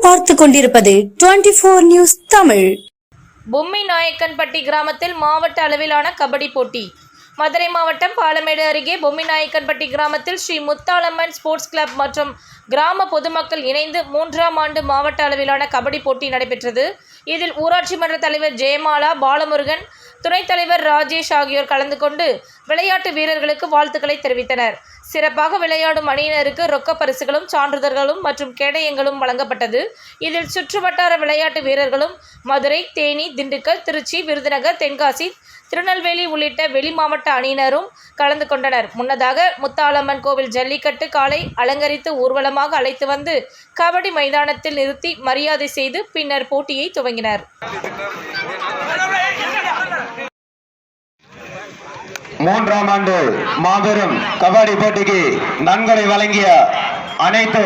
பார்த்துக் கொண்டிருப்பது 24 நியூஸ் தமிழ். பொம்மிநாயக்கன்பட்டி கிராமத்தில் மாவட்ட அளவிலான கபடி போட்டி. மதுரை மாவட்டம் பாலமேடு அருகே பொம்மிநாயக்கன்பட்டி கிராமத்தில் ஸ்ரீ முத்தாலம்மன் ஸ்போர்ட்ஸ் கிளப் மற்றும் கிராம பொதுமக்கள் இணைந்து 3ஆம் ஆண்டு மாவட்ட அளவிலான கபடி போட்டி நடைபெற்றது. இதில் ஊராட்சி மன்ற தலைவர் ஜெயமாலா, பாலமுருகன், துணைத் தலைவர் ராஜேஷ் ஆகியோர் கலந்து கொண்டு விளையாட்டு வீரர்களுக்கு வாழ்த்துக்களை தெரிவித்தனர். சிறப்பாக விளையாடும் அணியினருக்கு ரொக்க பரிசுகளும், சான்றிதழ்களும் மற்றும் கேடயங்களும் வழங்கப்பட்டது. இதில் சுற்றுவட்டார விளையாட்டு வீரர்களும் மதுரை, தேனி, திண்டுக்கல், திருச்சி, விருதுநகர், தென்காசி, திருநெல்வேலி உள்ளிட்ட வெளி மாவட்ட அணியினரும் கலந்து கொண்டனர். முன்னதாக முத்தாலம்மன் கோவில் ஜல்லிக்கட்டு காளை அலங்கரித்து ஊர்வலமாக அழைத்து வந்து கபடி மைதானத்தில் நிறுத்தி மரியாதை செய்து பின்னர் போட்டியை துவங்கினர். 3ஆம் ஆண்டு மாபெரும் கபடி போட்டிக்கு நன்கொடை வழங்கிய அனைத்து